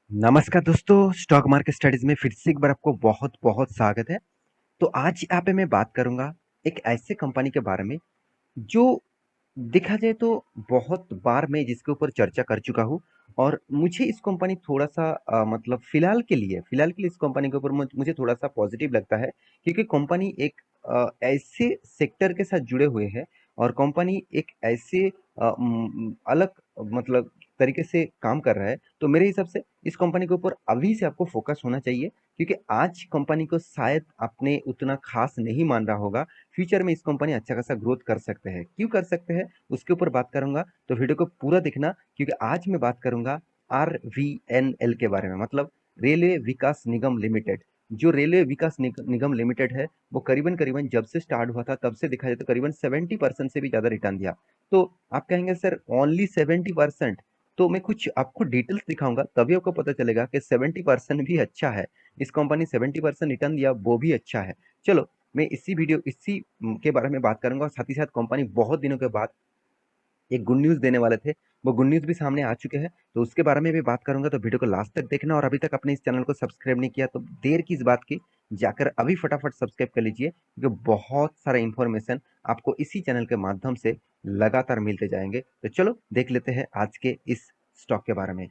नमस्कार दोस्तों, stock market studies में फिर से एक बार आपको बहुत बहुत स्वागत है। तो आज यहाँ पे मैं बात करूंगा एक ऐसे कंपनी के बारे में जो देखा जाए तो बहुत बार मैं जिसके ऊपर चर्चा कर चुका हूँ। और मुझे इस कंपनी थोड़ा सा मतलब फिलहाल के लिए इस कंपनी के ऊपर मुझे थोड़ा सा पॉजिटिव लगता है, क्योंकि कंपनी एक ऐसे सेक्टर के साथ जुड़े हुए हैं और कंपनी एक ऐसे अलग मतलब तरीके से काम कर रहा है। तो मेरे हिसाब से इस कंपनी के ऊपर अभी से आपको फोकस होना चाहिए, क्योंकि आज कंपनी को शायद आपने उतना खास नहीं मान रहा होगा। फ्यूचर में इस कंपनी अच्छा खासा ग्रोथ कर सकते हैं। क्यों कर सकते हैं उसके ऊपर बात करूंगा, तो वीडियो को पूरा देखना, क्योंकि आज मैं बात करूंगा RVNL के बारे में, मतलब रेलवे विकास निगम लिमिटेड। जो रेलवे विकास निगम लिमिटेड है, वो करीबन करीबन जब से स्टार्ट हुआ था तब से देखा जाए तो करीबन 70% से भी ज्यादा रिटर्न दिया। तो आप कहेंगे सर ओनली 70%, तो मैं कुछ आपको डिटेल्स दिखाऊंगा तभी आपको पता चलेगा कि 70% भी अच्छा है। इस कंपनी 70% रिटर्न दिया वो भी अच्छा है। चलो, मैं इसी के बारे में बात करूंगा, और साथ ही साथ कंपनी बहुत दिनों के बाद एक गुड न्यूज़ देने वाले थे, वो गुड न्यूज़ भी सामने आ चुके हैं, तो उसके बारे में भी बात करूंगा। तो वीडियो को लास्ट तक देखना, और अभी तक अपने इस चैनल को सब्सक्राइब नहीं किया तो देर किस बात की, जाकर अभी फटाफट सब्सक्राइब कर लीजिए, क्योंकि बहुत सारा इंफॉर्मेशन आपको इसी चैनल के माध्यम से लगातार मिलते जाएंगे। तो चलो देख लेते हैं आज के इस स्टॉक के बारे में।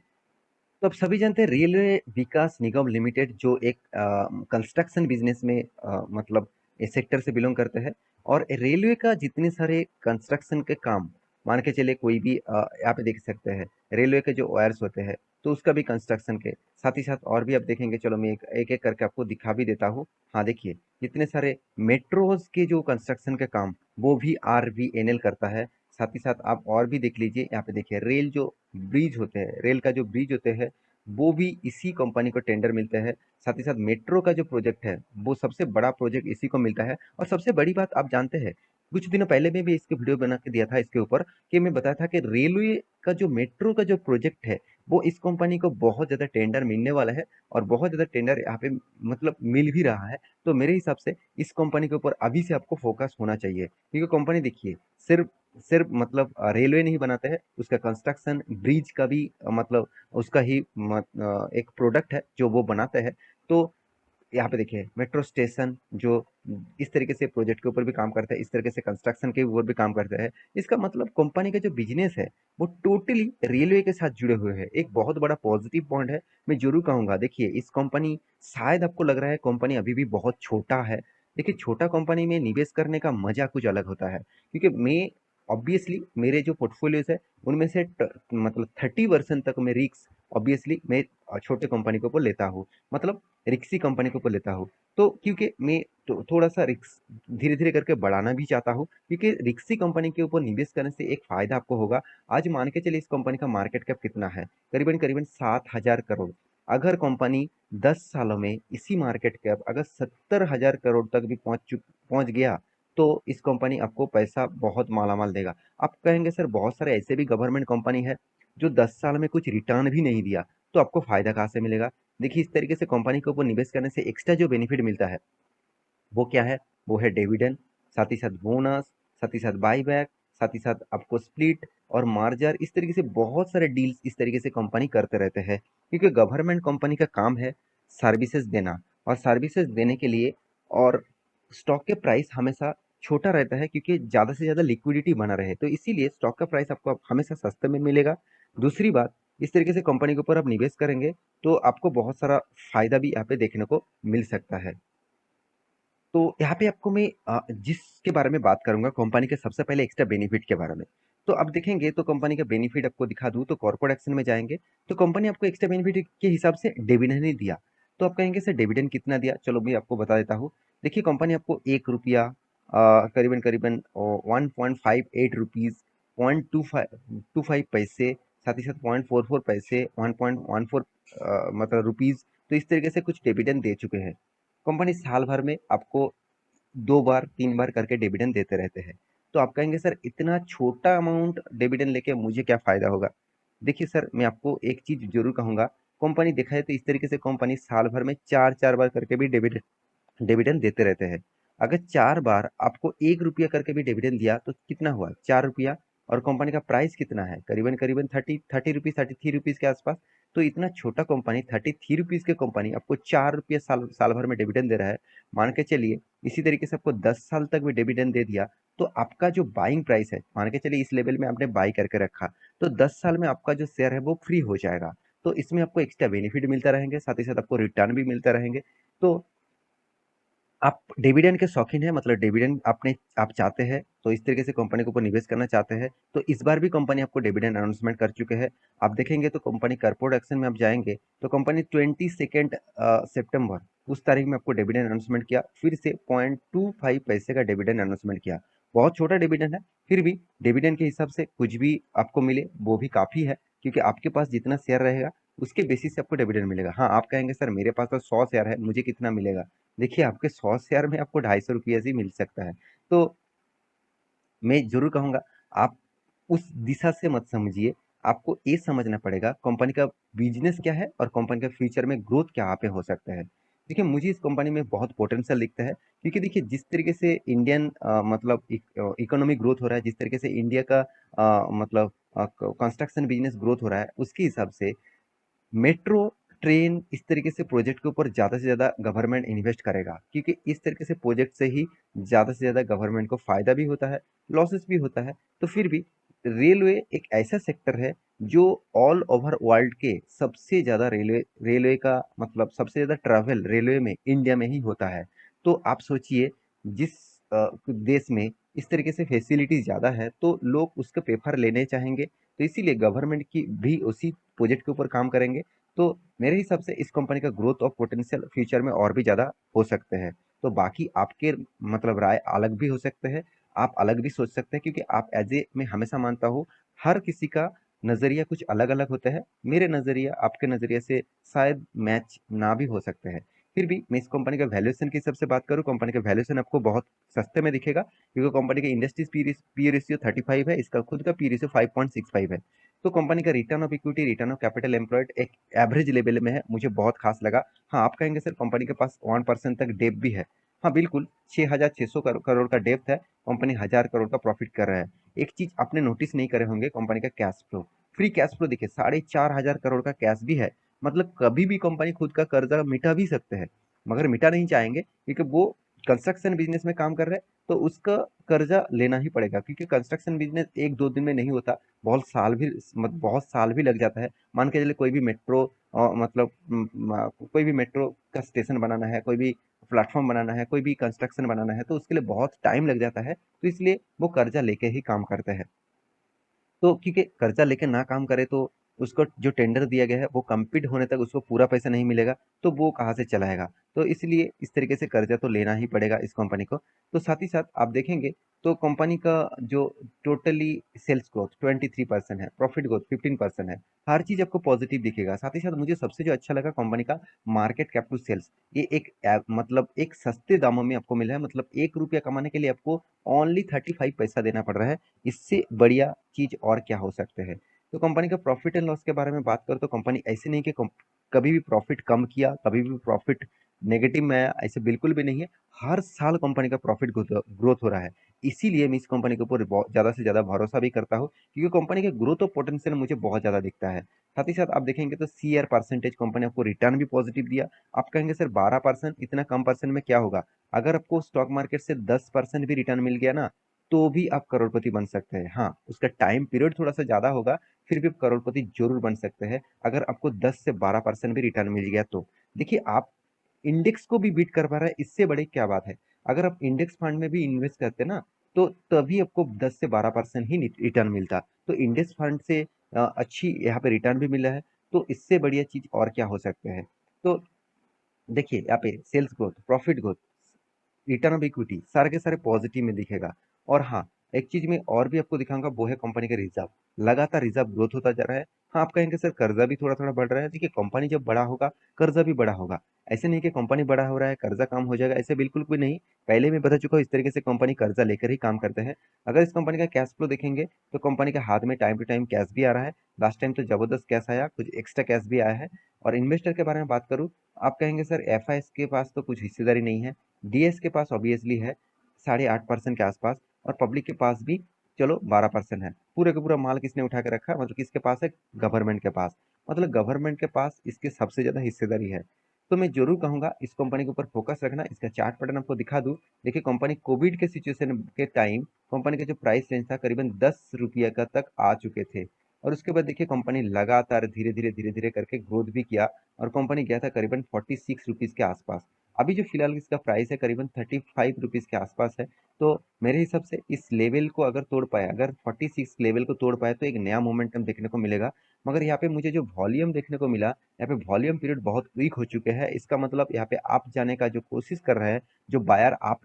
तो आप सभी जानते हैं रेलवे विकास निगम लिमिटेड जो एक कंस्ट्रक्शन बिजनेस में मतलब इस सेक्टर से बिलोंग करते हैं। और रेलवे का जितने सारे कंस्ट्रक्शन के काम, मान के चले कोई भी यहाँ पे देख सकते हैं रेलवे के जो वायर्स होते हैं, तो उसका भी कंस्ट्रक्शन के साथ ही साथ और भी आप देखेंगे। चलो मैं एक एक करके आपको दिखा भी देता हूँ। हाँ देखिए, जितने सारे मेट्रोज के जो कंस्ट्रक्शन के काम, वो भी RVNL करता है। साथ ही साथ आप और भी देख लीजिए, यहाँ पे देखिए रेल जो ब्रिज होते हैं, रेल का जो ब्रिज होते हैं, वो भी इसी कंपनी को टेंडर मिलते हैं। साथ ही साथ मेट्रो का जो प्रोजेक्ट है, वो सबसे बड़ा प्रोजेक्ट इसी को मिलता है। और सबसे बड़ी बात आप जानते हैं, कुछ दिनों पहले में भी इसके वीडियो बना के दिया था इसके ऊपर, कि मैं बताया था कि रेलवे का जो मेट्रो का जो प्रोजेक्ट है, वो इस कंपनी को बहुत ज्यादा टेंडर मिलने वाला है, और बहुत ज्यादा टेंडर यहाँ पे मतलब मिल भी रहा है। तो मेरे हिसाब से इस कंपनी के ऊपर अभी से आपको फोकस होना चाहिए, क्योंकि कंपनी देखिए सिर्फ सिर्फ मतलब रेलवे नहीं बनाते हैं, उसका कंस्ट्रक्शन ब्रिज का भी मतलब उसका ही एक प्रोडक्ट है जो वो बनाते हैं। तो यहाँ पे देखिए मेट्रो स्टेशन जो इस तरीके से प्रोजेक्ट के ऊपर भी काम करता है, इस तरीके से कंस्ट्रक्शन के ऊपर भी काम करता है। इसका मतलब कंपनी का जो बिजनेस है, वो टोटली रेलवे के साथ जुड़े हुए हैं। एक बहुत बड़ा पॉजिटिव पॉइंट है, मैं जरूर कहूंगा। देखिए इस कंपनी, शायद आपको लग रहा है कंपनी अभी भी बहुत छोटा है। देखिए छोटा कंपनी में निवेश करने का मजा कुछ अलग होता है, क्योंकि मैं ऑब्वियसली मेरे जो पोर्टफोलियोज है उनमें से मतलब 30% तक मैं रिस्क ऑब्वियसली मैं छोटे कंपनी के ऊपर लेता हूँ, मतलब रिक्सी कंपनी के ऊपर लेता हूँ। तो क्योंकि मैं तो थोड़ा सा रिक्स धीरे धीरे करके बढ़ाना भी चाहता हूँ, क्योंकि रिक्सी कंपनी के ऊपर निवेश करने से एक फायदा आपको होगा। आज मान के चलिए इस कंपनी का मार्केट कैप कितना है, करीबन करीबन 7,000 करोड़। अगर कंपनी 10 सालों में इसी मार्केट कैप अगर 70,000 करोड़ तक भी पहुंच गया, तो इस कंपनी आपको पैसा बहुत मालामाल देगा। आप कहेंगे सर बहुत सारे ऐसे भी गवर्नमेंट कंपनी है जो 10 साल में कुछ रिटर्न भी नहीं दिया, तो आपको फायदा कहाँ से मिलेगा। देखिए इस तरीके से कंपनी के ऊपर निवेश करने से एक्स्ट्रा जो बेनिफिट मिलता है, वो क्या है, वो है डिविडेंड, साथ ही साथ बोनस, साथ ही साथ बाईबैक, साथ ही साथ आपको स्प्लिट और मार्जर। इस तरीके से बहुत सारे डील्स इस तरीके से कंपनी करते रहते हैं, क्योंकि गवर्नमेंट कंपनी का काम है सर्विसेज देना, और सर्विसेज देने के लिए और स्टॉक के प्राइस हमेशा छोटा रहता है, क्योंकि ज़्यादा से ज़्यादा लिक्विडिटी बना रहे, तो इसीलिए स्टॉक का प्राइस आपको हमेशा सस्ते में मिलेगा। दूसरी बात, इस तरीके से कंपनी के ऊपर आप निवेश करेंगे तो आपको बहुत सारा फायदा भी यहाँ पे देखने को मिल सकता है। तो यहाँ पे आपको मैं जिसके बारे में बात करूंगा कंपनी के, सबसे पहले एक्स्ट्रा बेनिफिट के बारे में। तो अब देखेंगे तो कंपनी का बेनिफिट आपको दिखा दूं, तो कॉर्पोरेट एक्शन में जाएंगे तो कंपनी आपको एक्स्ट्रा बेनिफिट के हिसाब से डिविडेंड नहीं दिया। तो आप कहेंगे सर डिविडेंड कितना दिया, चलो मैं आपको बता देता हूँ। देखिए कंपनी आपको 1 रुपया करीबन करीबन 1.58 रुपीज, 0.25 पैसे, साथ ही साथ 0.44 पैसे, 1.14 मतलब रुपीज। तो इस तरीके से कुछ डिविडेंड दे चुके हैं। कंपनी साल भर में आपको 2 बार 3 बार करके डिविडेंड देते रहते हैं। तो आप कहेंगे सर इतना छोटा अमाउंट डिविडेंड लेके मुझे क्या फायदा होगा। देखिए सर मैं आपको एक चीज जरूर कहूंगा, कंपनी देखा है तो इस तरीके से कंपनी साल भर में चार चार बार करके भी डिविडेंड डिविडेंड देते रहते हैं। अगर 4 बार आपको 1 रुपया करके भी डिविडेंड दिया तो कितना हुआ, 4 रुपया। और कंपनी का प्राइस कितना है, करीबन करीबन 30 रुपीज 33 रुपीज के आसपास। तो इतना छोटा कंपनी 33 रुपीज़ की कंपनी आपको 4 रुपये साल साल भर में डिविडेंड दे रहा है। मान के चलिए इसी तरीके से आपको 10 साल तक भी डिविडेंड दे दिया, तो आपका जो बाइंग प्राइस है, मान के चलिए इस लेवल में आपने बाई करके रखा, तो 10 साल में आपका जो शेयर है वो फ्री हो जाएगा। तो इसमें आपको एक्स्ट्रा बेनिफिट मिलता रहेंगे, साथ ही साथ आपको रिटर्न भी मिलता रहेंगे। तो आप डिविडेंड के शौकीन हैं, मतलब डिविडेंड आप चाहते हैं, तो इस तरीके से कंपनी के ऊपर निवेश करना चाहते हैं, तो इस बार भी कंपनी आपको डिविडेंड अनाउंसमेंट कर चुके हैं। आप देखेंगे तो कंपनी कॉर्पोरेट एक्शन में आप जाएंगे तो कंपनी 22 सितंबर उस तारीख में आपको डिविडेंड अनाउंसमेंट किया, फिर से 0.25 पैसे का डिविडेंड अनाउंसमेंट किया। बहुत छोटा डिविडेंड है, फिर भी डिविडेंड के हिसाब से कुछ भी आपको मिले वो भी काफ़ी है, क्योंकि आपके पास जितना शेयर रहेगा उसके बेसिस से आपको डिविडेंड मिलेगा। हाँ, आप कहेंगे सर मेरे पास तो 100 शेयर है, मुझे कितना मिलेगा? देखिए आपके 100 शेयर में आपको 250 रुपये ही मिल सकता है। तो मैं जरूर कहूंगा आप उस दिशा से मत समझिए, आपको ये समझना पड़ेगा कंपनी का बिजनेस क्या है और कंपनी का फ्यूचर में ग्रोथ क्या यहाँ पे हो सकता है। देखिए मुझे इस कंपनी में बहुत पोटेंशियल दिखता है, क्योंकि देखिए जिस तरीके से इंडियन मतलब इकोनॉमिक ग्रोथ हो रहा है, जिस तरीके से इंडिया का मतलब कंस्ट्रक्शन बिजनेस ग्रोथ हो रहा है, उसके हिसाब से मेट्रो ट्रेन इस तरीके से प्रोजेक्ट के ऊपर ज़्यादा से ज़्यादा गवर्नमेंट इन्वेस्ट करेगा, क्योंकि इस तरीके से प्रोजेक्ट से ही ज़्यादा से ज़्यादा गवर्नमेंट को फायदा भी होता है, लॉसेस भी होता है। तो फिर भी रेलवे एक ऐसा सेक्टर है जो ऑल ओवर वर्ल्ड के सबसे ज़्यादा रेलवे रेलवे का मतलब सबसे ज़्यादा ट्रैवल रेलवे में इंडिया में ही होता है। तो आप सोचिए जिस देश में इस तरीके से फैसिलिटी ज़्यादा है तो लोग उसका पेपर लेने चाहेंगे, तो इसीलिए गवर्नमेंट की भी उसी प्रोजेक्ट के ऊपर काम करेंगे। तो मेरे हिसाब से इस कंपनी का ग्रोथ और पोटेंशियल फ्यूचर में और भी ज़्यादा हो सकते हैं। तो बाकी आपके मतलब राय अलग भी हो सकते हैं, आप अलग भी सोच सकते हैं, क्योंकि आप एज ए मैं हमेशा मानता हूँ हर किसी का नज़रिया कुछ अलग अलग होता है। मेरे नज़रिया आपके नज़रिए से शायद मैच ना भी हो सकते हैं। फिर भी मैं इस कंपनी का वैल्यूएशन की सबसे बात करूँ, कंपनी का वैल्यूएशन आपको बहुत सस्ते में दिखेगा, क्योंकि कंपनी का इंडस्ट्रीज पी रेशियो 35 है, इसका खुद का पी रेशियो 5.65 है। तो कंपनी का return of equity, return of capital employed एक एवरेज लेवल में है, मुझे बहुत खास लगा। हाँ, आप कहेंगे सर कंपनी के पास 1% तक डेप भी है। हाँ बिल्कुल, 6,600 करोड़ का डेप्थ है, कंपनी 1,000 करोड़ का प्रॉफिट कर रहा है। एक चीज आपने नोटिस नहीं करे होंगे, कंपनी का cash flow, free cash flow देखिए 4,500 करोड़ का कैश भी है। मतलब कभी भी कंपनी खुद का कर्जा मिटा भी सकते हैं, मगर मिटा नहीं चाहेंगे, क्योंकि वो कंस्ट्रक्शन बिजनेस में काम कर रहे हैं, तो उसका कर्जा लेना ही पड़ेगा, क्योंकि कंस्ट्रक्शन बिजनेस एक दो दिन में नहीं होता, बहुत साल भी लग जाता है। मान के चलिए कोई भी मेट्रो मतलब कोई भी मेट्रो का स्टेशन बनाना है, कोई भी प्लेटफॉर्म बनाना है, कोई भी कंस्ट्रक्शन बनाना है, तो उसके लिए बहुत टाइम लग जाता है, तो इसलिए वो कर्जा लेके ही काम करते हैं। तो क्योंकि कर्जा लेके ना काम करे तो उसको जो टेंडर दिया गया है वो कंप्लीट होने तक उसको पूरा पैसा नहीं मिलेगा, तो वो कहाँ से चलाएगा। तो इसलिए इस तरीके से कर्जा तो लेना ही पड़ेगा इस कंपनी को। तो साथ ही साथ आप देखेंगे तो कंपनी का जो टोटली सेल्स ग्रोथ 23% है, प्रॉफिट ग्रोथ 15% है, हर चीज आपको पॉजिटिव दिखेगा। साथ ही साथ मुझे सबसे जो अच्छा लगा कंपनी का मार्केट कैप टू सेल्स, ये मतलब एक सस्ते दामों में आपको मिला है, मतलब 1 रुपया कमाने के लिए आपको ओनली 35 पैसा देना पड़ रहा है। इससे बढ़िया चीज और क्या हो सकते हैं। तो कंपनी का प्रॉफिट एंड लॉस के बारे में बात करें तो कंपनी ऐसी नहीं कि कभी भी प्रॉफिट कम किया, कभी भी प्रॉफिट नेगेटिव में आया, ऐसे बिल्कुल भी नहीं है। हर साल कंपनी का प्रॉफिट ग्रोथ हो रहा है। इसीलिए मैं इस कंपनी के ऊपर ज्यादा से ज्यादा भरोसा भी करता हूँ, क्योंकि कंपनी के ग्रोथ और पोटेंशियल मुझे बहुत ज्यादा दिखता है। साथ ही साथ आप देखेंगे तो सीआर परसेंटेज कंपनी आपको रिटर्न भी पॉजिटिव दिया। आप कहेंगे सर 12%, इतना कम परसेंट में क्या होगा? अगर आपको स्टॉक मार्केट से 10% भी रिटर्न मिल गया ना, तो भी आप करोड़पति बन सकते हैं। हाँ, उसका टाइम पीरियड थोड़ा सा ज्यादा होगा, फिर भी आप करोड़पति जरूर बन सकते हैं, अगर आपको 10 से 12% भी रिटर्न मिल गया तो। देखिए आप इंडेक्स को भी बीट कर पा रहे हैं, इससे बड़ी क्या बात है। अगर आप इंडेक्स फंड में भी इन्वेस्ट करते ना, तो तभी आपको 10 से 12% ही रिटर्न मिलता। तो इंडेक्स फंड से अच्छी यहाँ पे रिटर्न भी मिला है, तो इससे बढ़िया चीज और क्या हो सकते हैं। तो देखिए यहाँ पे sales growth, profit growth, return of equity सारे के सारे पॉजिटिव में दिखेगा। और हाँ, एक चीज मैं और भी आपको दिखाऊंगा, वो है कंपनी का रिजर्व, लगातार रिजर्व ग्रोथ होता जा रहा है। हाँ, आप कहेंगे सर कर्जा भी थोड़ा थोड़ा बढ़ रहा है, देखिए कंपनी जब बड़ा होगा कर्जा भी बड़ा होगा। ऐसे नहीं कि कंपनी बड़ा हो रहा है कर्जा कम हो जाएगा, ऐसे बिल्कुल भी नहीं। पहले मैं बता चुका हूँ इस तरीके से कंपनी कर्जा लेकर ही काम करते हैं। अगर इस कंपनी का कैश फ्लो देखेंगे तो कंपनी के हाथ में टाइम टू टाइम कैश भी आ रहा है। लास्ट टाइम तो जबरदस्त कैश आया, कुछ एक्स्ट्रा कैश भी आया है। और इन्वेस्टर के बारे में बात करूँ, आप कहेंगे सर एफ के पास तो कुछ हिस्सेदारी नहीं है, डीएस के पास ऑब्वियसली है 8.5% के आसपास, और पब्लिक के पास भी चलो 12% है। पूरे का पूरा माल किसने उठा के रखा, मतलब किसके पास है? गवर्नमेंट के पास। मतलब गवर्नमेंट के पास इसके सबसे ज़्यादा हिस्सेदारी है। तो मैं ज़रूर कहूँगा इस कंपनी के ऊपर फोकस रखना। इसका चार्ट पैटर्न आपको दिखा दूँ। देखिए कंपनी कोविड के सिचुएशन के टाइम कंपनी का जो प्राइस रेंज था करीबन ₹10 का तक आ चुके थे। और उसके बाद देखिए कंपनी लगातार धीरे-धीरे करके ग्रोथ भी किया और कंपनी गया था करीबन ₹46 के आसपास। अभी जो फिलहाल इसका प्राइस है करीबन ₹35 के आसपास है। तो मेरे हिसाब से इस लेवल को अगर तोड़ पाया, अगर 46 लेवल को तोड़ पाया तो एक नया मोमेंटम देखने को मिलेगा। मगर यहाँ पे मुझे जो वॉल्यूम देखने को मिला, यहाँ पे वॉल्यूम पीरियड बहुत वीक हो चुके हैं। इसका मतलब यहाँ पे आप जाने का जो कोशिश कर रहे हैं, जो बायर आप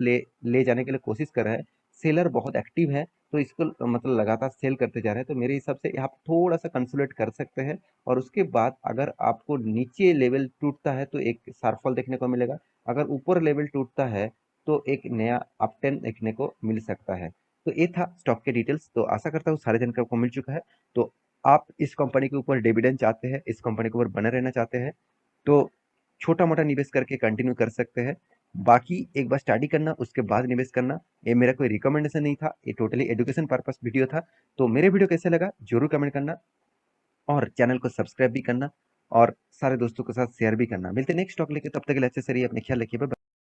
ले जाने के लिए कोशिश कर रहे हैं, सेलर बहुत एक्टिव है, तो इसको मतलब लगातार सेल करते जा रहे हैं। तो मेरे हिसाब से आप थोड़ा सा कंसोलिडेट कर सकते हैं और उसके बाद अगर आपको नीचे लेवल टूटता है तो एक शार्प फॉल देखने को मिलेगा। अगर ऊपर लेवल टूटता है तो एक नया अपट्रेंड देखने को मिल सकता है। तो ये था स्टॉक के डिटेल्स। तो आशा करता हूँ सारे जानकारी आपको मिल चुका है। तो आप इस कंपनी के ऊपर डिविडेंड चाहते हैं, इस कंपनी के ऊपर बने रहना चाहते हैं, तो छोटा-मोटा निवेश करके कंटिन्यू कर सकते हैं। बाकी एक बार स्टडी करना, उसके बाद निवेश करना। ये मेरा कोई रिकमेंडेशन नहीं था, ये टोटली एजुकेशन पर्पस वीडियो था। तो मेरे वीडियो कैसे लगा ज़रूर कमेंट करना और चैनल को सब्सक्राइब भी करना और सारे दोस्तों के साथ शेयर भी करना। मिलते हैं नेक्स्ट टॉक लेके, तब तक के लिए अच्छे से रहिए, अपने ख्याल रखिए। Bye bye.